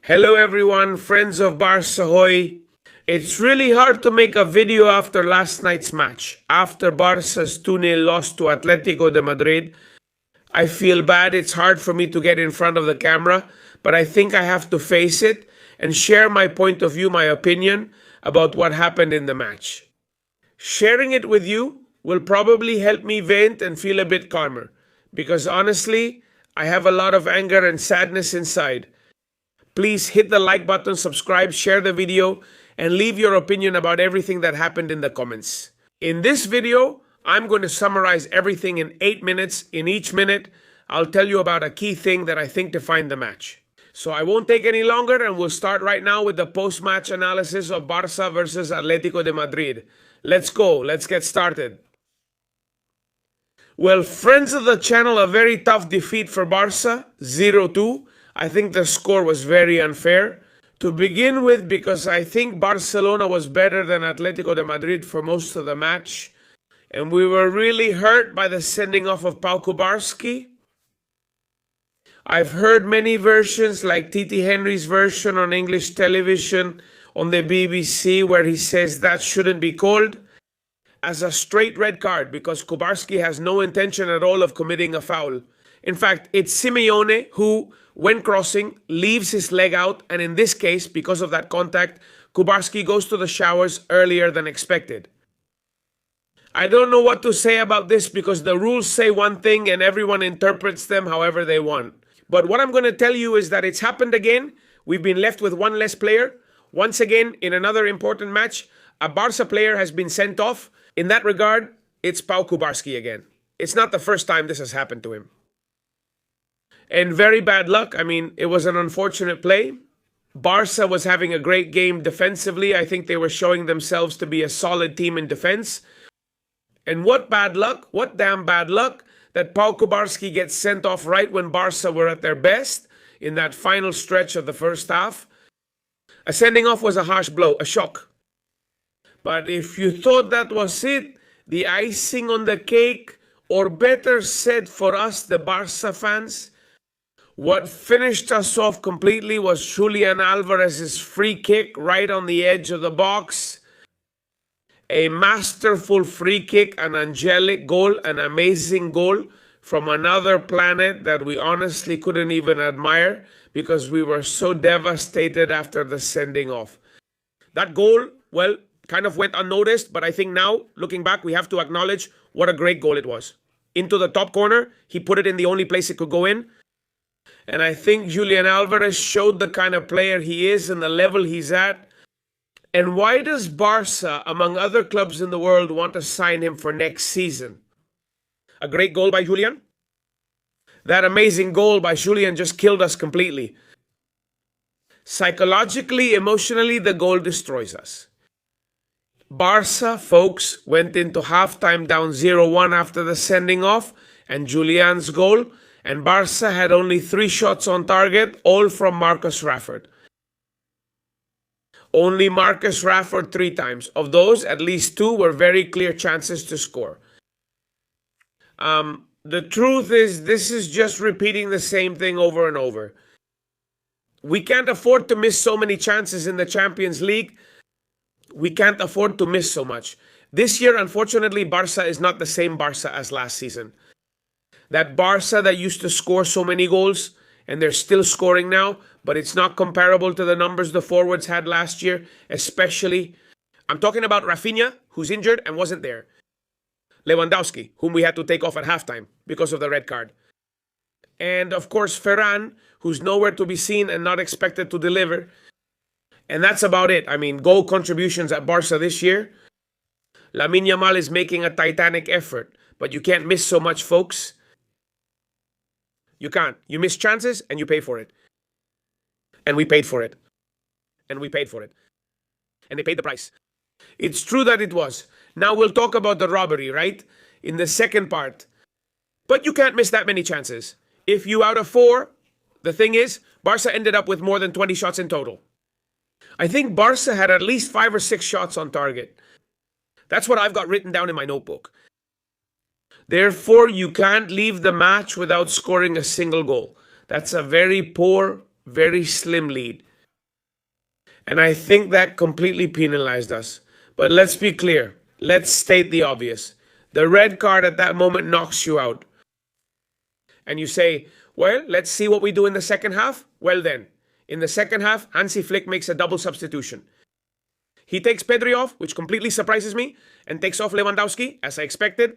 Hello everyone, friends of Barça Hoy. It's really hard to make a video after last night's match. After Barca's 2-0 loss to Atletico de Madrid, I feel bad. It's hard for me to get in front of the camera, but I think I have to face it and share my point of view, my opinion about what happened in the match. Sharing it with you will probably help me vent and feel a bit calmer, because honestly, I have a lot of anger and sadness inside. Please hit the like button, subscribe, share the video, and leave your opinion about everything that happened in the comments. In this video, I'm going to summarize everything in 8 minutes. In each minute, I'll tell you about a key thing that I think defined the match. So I won't take any longer, and we'll start right now with the post-match analysis of Barça versus Atlético de Madrid. Let's go. Let's get started. Well, friends of the channel, a very tough defeat for Barça, 0-2. I think the score was very unfair. To begin with, because I think Barcelona was better than Atlético de Madrid for most of the match. And we were really hurt by the sending off of Pau Kubarski. I've heard many versions, like Titi Henry's version on English television on the BBC, where he says that shouldn't be called as a straight red card because Kubarski has no intention at all of committing a foul. In fact, it's Simeone who, when crossing, leaves his leg out, and in this case, because of that contact, Kubarski goes to the showers earlier than expected. I don't know what to say about this because the rules say one thing and everyone interprets them however they want. But what I'm going to tell you is that it's happened again. We've been left with one less player. Once again, in another important match, a Barca player has been sent off. In that regard, it's Pau Kubarski again. It's not the first time this has happened to him. And very bad luck. I mean, it was an unfortunate play. Barca was having a great game defensively. I think they were showing themselves to be a solid team in defense. And what bad luck, what damn bad luck, that Pau Kubarski gets sent off right when Barca were at their best in that final stretch of the first half. A sending off was a harsh blow, a shock. But if you thought that was it, the icing on the cake, or better said for us, the Barca fans, what finished us off completely was Julián Álvarez's free kick right on the edge of the box. A masterful free kick, an angelic goal, an amazing goal from another planet that we honestly couldn't even admire because we were so devastated after the sending off. That goal, well, kind of went unnoticed, but I think now, looking back, we have to acknowledge what a great goal it was. Into the top corner, he put it in the only place it could go in. And I think Julián Álvarez showed the kind of player he is and the level he's at. And why does Barca, among other clubs in the world, want to sign him for next season? A great goal by Julián? That amazing goal by Julián just killed us completely. Psychologically, emotionally, the goal destroys us. Barca, folks, went into halftime down 0-1 after the sending off and Julián's goal, and Barca had only 3 shots on target, all from Marcus Rashford. Only Marcus Rashford 3 times. Of those, at least 2 were very clear chances to score. The truth is, this is just repeating the same thing over and over. We can't afford to miss so many chances in the Champions League. We can't afford to miss so much. This year, unfortunately, Barca is not the same Barca as last season. That Barca that used to score so many goals, and they're still scoring now, but it's not comparable to the numbers the forwards had last year, especially, I'm talking about Rafinha, who's injured and wasn't there. Lewandowski, whom we had to take off at halftime because of the red card. And of course, Ferran, who's nowhere to be seen and not expected to deliver. And that's about it. I mean, goal contributions at Barca this year. Lamine Yamal is making a titanic effort, but you can't miss so much, folks. You can't. You miss chances and you pay for it. And we paid for it. And we paid for it. And they paid the price. It's true that it was. Now we'll talk about the robbery, right? In the second part. But you can't miss that many chances. If you out of 4, the thing is, Barca ended up with more than 20 shots in total. I think Barca had at least 5 or 6 shots on target. That's what I've got written down in my notebook. Therefore, you can't leave the match without scoring a single goal. That's a very poor, very slim lead. And I think that completely penalized us. But let's be clear. Let's state the obvious. The red card at that moment knocks you out. And you say, well, let's see what we do in the second half. Well then, in the second half, Hansi Flick makes a double substitution. He takes Pedri off, which completely surprises me, and takes off Lewandowski, as I expected.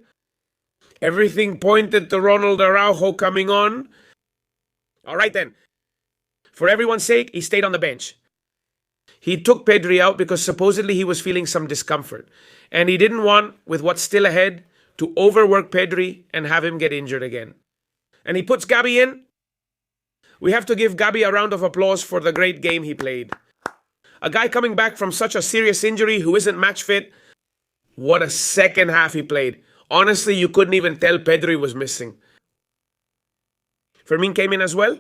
Everything pointed to Ronald Araujo coming on. All right then. For everyone's sake, he stayed on the bench. He took Pedri out because supposedly he was feeling some discomfort. And he didn't want, with what's still ahead, to overwork Pedri and have him get injured again. And he puts Gabi in. We have to give Gabi a round of applause for the great game he played. A guy coming back from such a serious injury who isn't match fit. What a second half he played. Honestly, you couldn't even tell Pedri was missing. Fermin came in as well.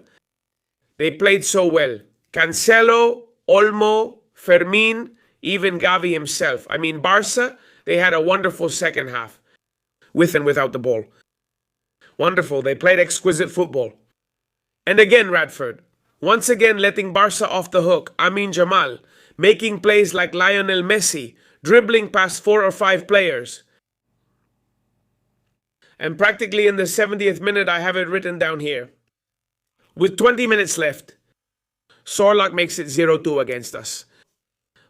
They played so well. Cancelo, Olmo, Fermin, even Gavi himself. I mean, Barça, they had a wonderful second half. With and without the ball. Wonderful. They played exquisite football. And again, Radford. Once again, letting Barça off the hook. Amin Jamal. Making plays like Lionel Messi. Dribbling past 4 or 5 players. And practically in the 70th minute, I have it written down here. With 20 minutes left, Sorlock makes it 0-2 against us.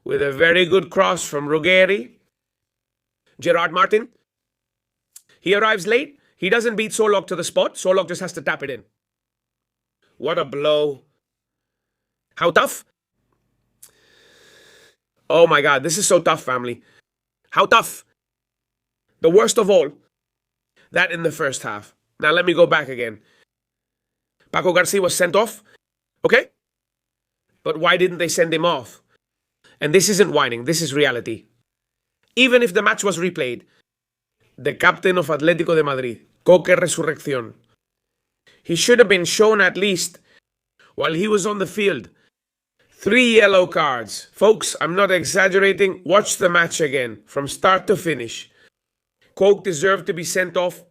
With a very good cross from Ruggeri. Gerard Martin. He arrives late. He doesn't beat Sorlock to the spot. Sorlock just has to tap it in. What a blow. How tough? Oh my God, this is so tough, family. How tough? The worst of all, that in the first half. Now let me go back again. Paco Garcia was sent off. Okay? But why didn't they send him off? And this isn't whining, this is reality. Even if the match was replayed, the captain of Atlético de Madrid, Coque Resurrección, he should have been shown at least while he was on the field. 3 yellow cards. Folks, I'm not exaggerating. Watch the match again, from start to finish. Coke deserved to be sent off.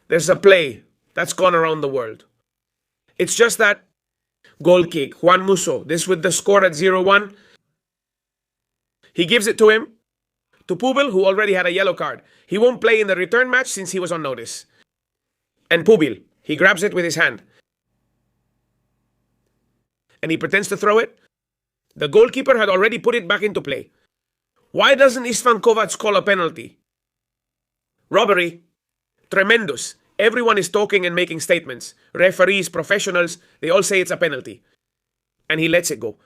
There's a play that's gone around the world. It's just that goal kick, Juan Musso, this with the score at 0-1. He gives it to him, to Pubil, who already had a yellow card. He won't play in the return match since he was on notice. And Pubil, he grabs it with his hand. And he pretends to throw it. The goalkeeper had already put it back into play. Why doesn't Istvan Kovac call a penalty? Robbery. Tremendous. Everyone is talking and making statements. Referees, professionals, they all say it's a penalty. And he lets it go.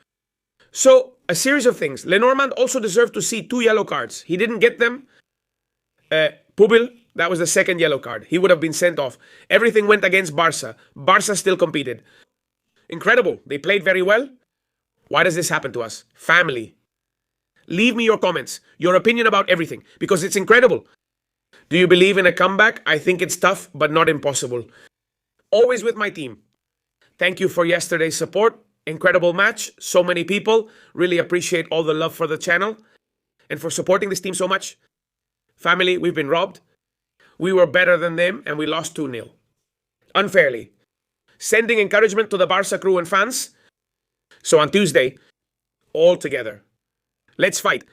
So, a series of things. Lenormand also deserved to see 2 yellow cards. He didn't get them. Pubil, that was the second yellow card. He would have been sent off. Everything went against Barça. Barça still competed. Incredible. They played very well. Why does this happen to us? Family. Leave me your comments, your opinion about everything, because it's incredible. Do you believe in a comeback? I think it's tough, but not impossible. Always with my team. Thank you for yesterday's support. Incredible match. So many people. Really appreciate all the love for the channel and for supporting this team so much. Family, we've been robbed. We were better than them and we lost 2-0. Unfairly. Sending encouragement to the Barça crew and fans. So on Tuesday, all together. Let's fight.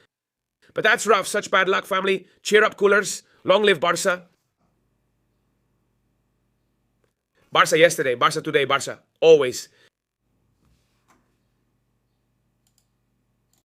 But that's rough. Such bad luck, family. Cheer up, coolers. Long live Barça. Barça yesterday, Barça today, Barça always.